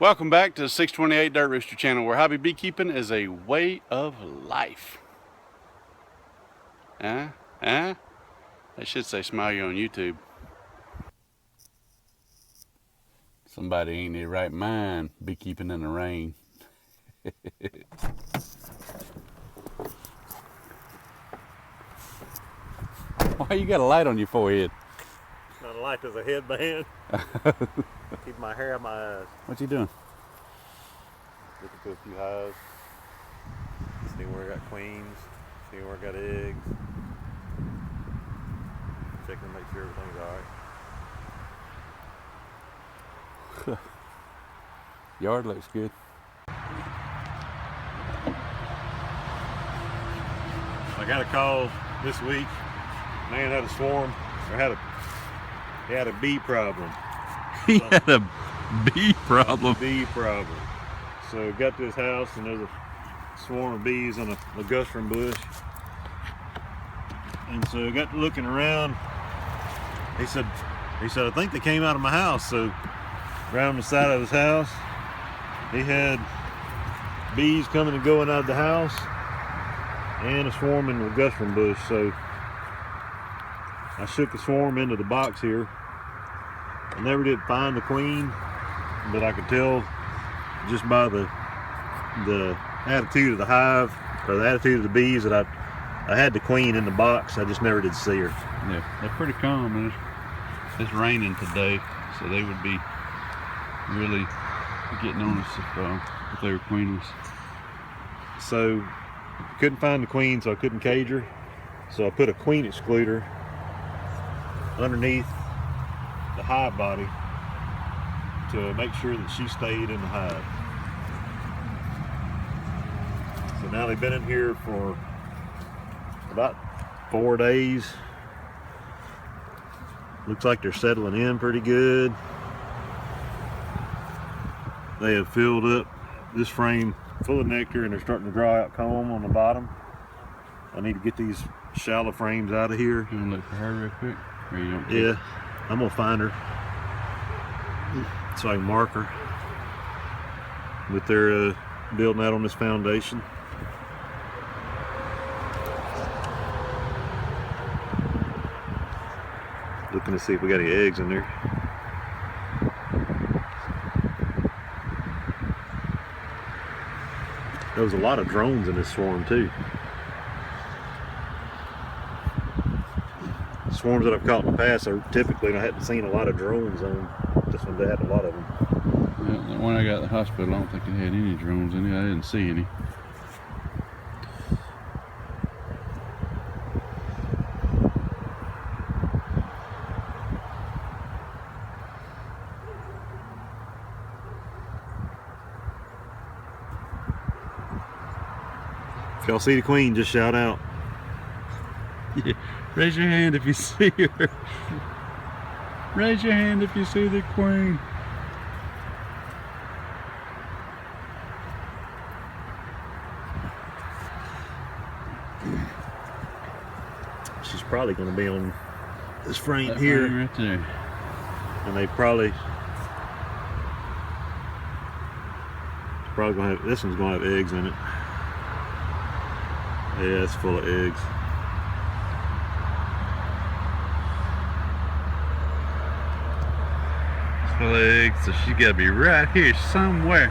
Welcome back to the 628 Dirt Rooster channel, where hobby beekeeping is a way of life. I should say smile you on YouTube. Somebody ain't in their right mind beekeeping in the rain. Why you got a light on your forehead? Not a light, there's a headband. Keep my hair out my eyes. What you doing? Looking through a few hives. See where I got queens. See where I got eggs. Checking to make sure everything's alright. Yard looks good. I got a call this week. Man had a swarm, or he had a bee problem. He had a bee problem. Bee problem. So got to his house and there's a swarm of bees on a ligustrum bush. And so got to looking around. He said, I think they came out of my house. So around the side of his house, he had bees coming and going out of the house and a swarm in the ligustrum bush. So I shook the swarm into the box here. I never did find the queen, but I could tell just by the attitude of the hive, or the attitude of the bees, that I had the queen in the box. I just never did see her. Yeah, they're pretty calm, and it's raining today, so they would be really getting on us if they were queenless. So couldn't find the queen, so I couldn't cage her. So I put a queen excluder underneath the hive body to make sure that she stayed in the hive. So now they've been in here for about 4 days. Looks like they're settling in pretty good. They have filled up this frame full of nectar and they're starting to draw out comb on the bottom. I need to get these shallow frames out of here. You want to look for her real quick? Or you don't? Yeah, I'm gonna find her so I can mark her. But they're building out on this foundation. Looking to see if we got any eggs in there. There was a lot of drones in this swarm too. Swarms that I've caught in the past, I typically haven't seen a lot of drones on. This one, they had a lot of them. Yeah, the one I got at the hospital, I don't think it had any drones in it. I didn't see any. If y'all see the queen, just shout out. Yeah. Raise your hand if you see her. Raise your hand if you see the queen. She's probably going to be on this frame That here. frame right there. And they probably going to have, this one's going to have eggs in it. Yeah, it's full of eggs. Full of eggs, so she's got to be right here somewhere.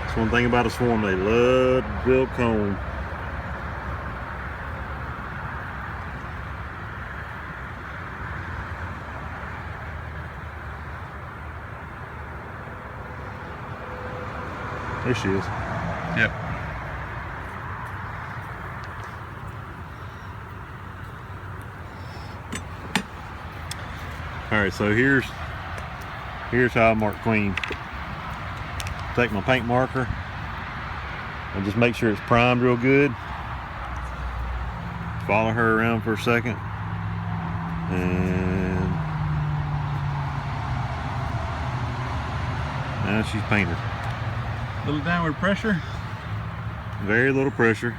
That's one thing about a swarm, they love to build comb. There she is. Yep. Alright, so here's how I mark queen. Take my paint marker and just make sure it's primed real good. Follow her around for a second. And now she's painted. Little downward pressure. Very little pressure.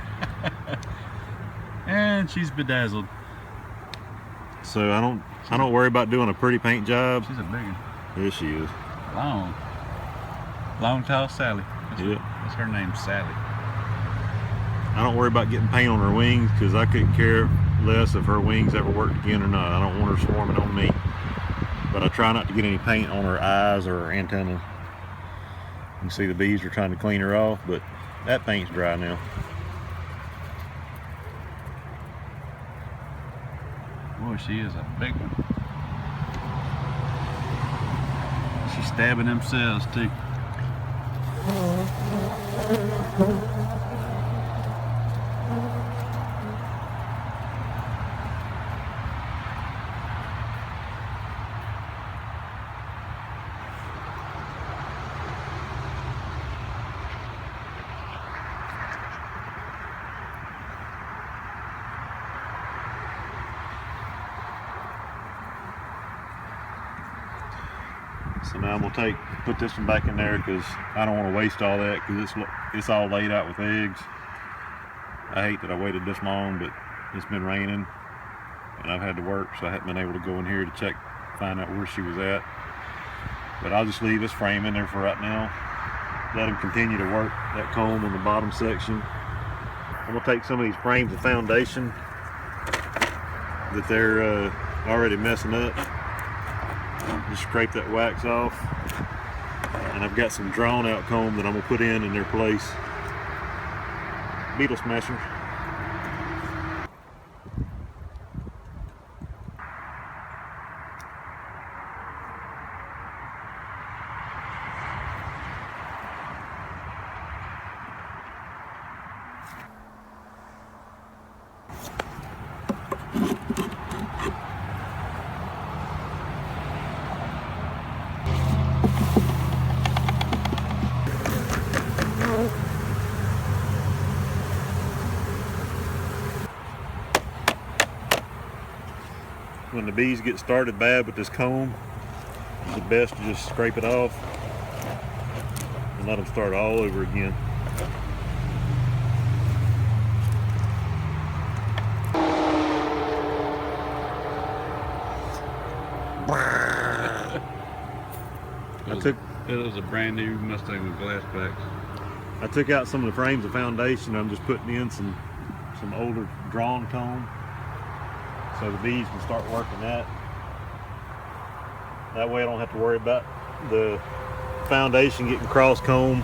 And she's bedazzled. So I don't worry about doing a pretty paint job. She's a big one. There she is. Long, tall Sally. Yep. That's her name, Sally. I don't worry about getting paint on her wings because I couldn't care less if her wings ever worked again or not. I don't want her swarming on me. But I try not to get any paint on her eyes or her antenna. You can see the bees are trying to clean her off, but that paint's dry now. Boy, she is a big one. She's stabbing themselves too. So now I'm gonna put this one back in there because I don't want to waste all that because it's all laid out with eggs. I hate that I waited this long, but it's been raining and I've had to work, so I haven't been able to go in here to find out where she was at. But I'll just leave this frame in there for right now. Let him continue to work that comb in the bottom section. I'm gonna take some of these frames of foundation that they're already messing up. Just scrape that wax off, and I've got some drawn out comb that I'm gonna put in their place. Beetle smasher. When the bees get started bad with this comb, it's best to just scrape it off and let them start all over again. It was a brand new Mustang with glass backs. I took out some of the frames of foundation. I'm just putting in some older drawn comb so the bees can start working that. That way I don't have to worry about the foundation getting cross comb.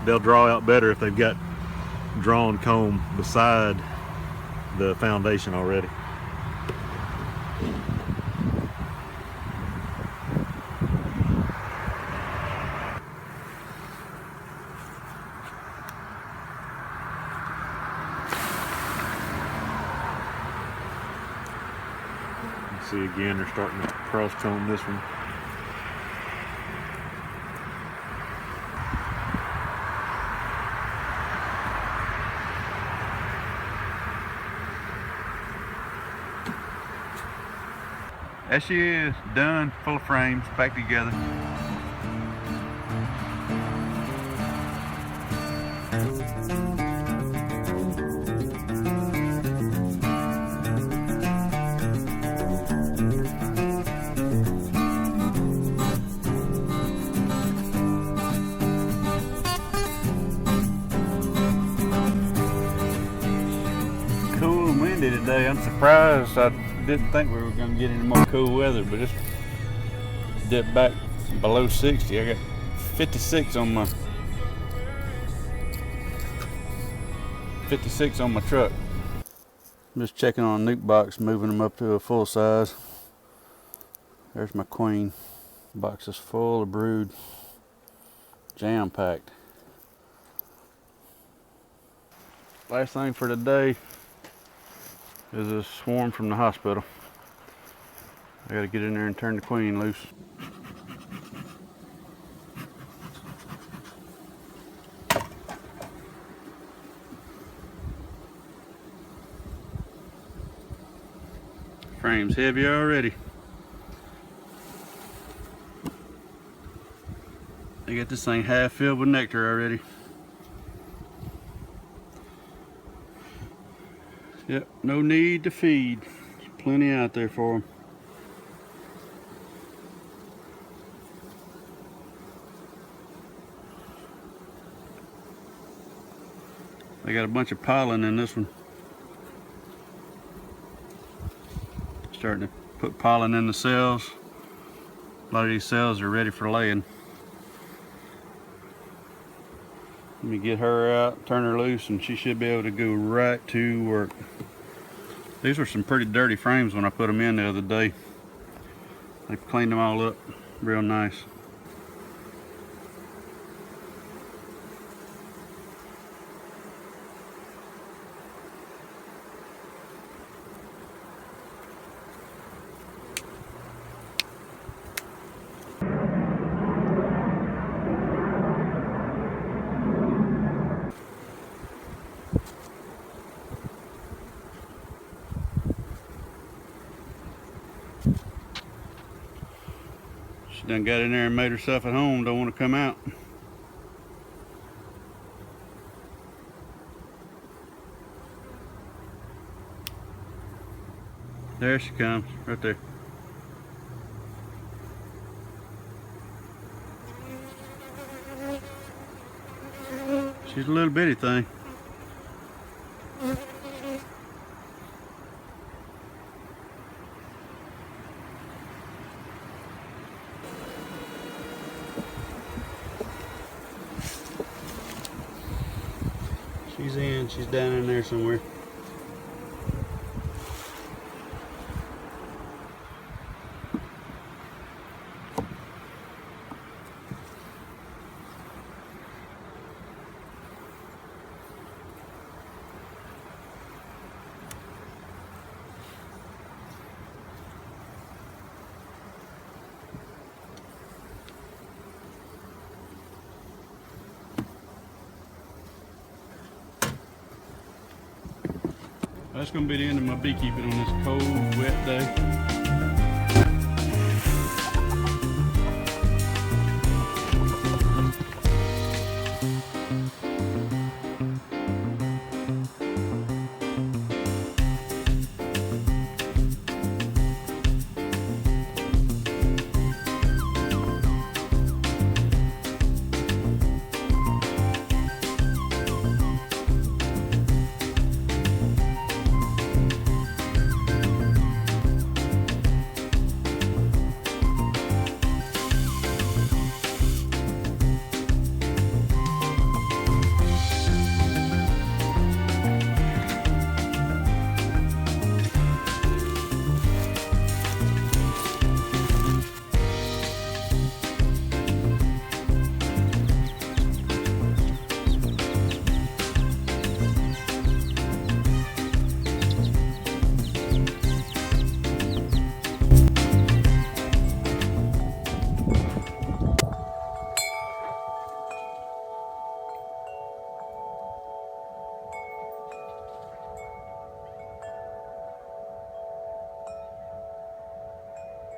They'll draw out better if they've got drawn comb beside the foundation already. See, again, they're starting to cross comb this one. There she is, done, full of frames, back together. Cool and windy today. I'm surprised. I didn't think we were going to get any more cool weather, but it's dipped back below 60. I got 56 on my truck. I'm just checking on a nuke box, moving them up to a full size. There's my queen. Box is full of brood, jam packed. Last thing for today is a swarm from the hospital. I gotta get in there and turn the queen loose. Frame's heavy already. I got this thing half filled with nectar already. Yep, no need to feed. plenty out there for them. They got a bunch of pollen in this one. Starting to put pollen in the cells. A lot of these cells are ready for laying. Let me get her out, turn her loose, and she should be able to go right to work. These were some pretty dirty frames when I put them in the other day. They've cleaned them all up real nice. She done got in there and made herself at home, don't want to come out. There she comes, right there. She's a little bitty thing. She's in, she's down in there somewhere. That's going to be the end of my beekeeping on this cold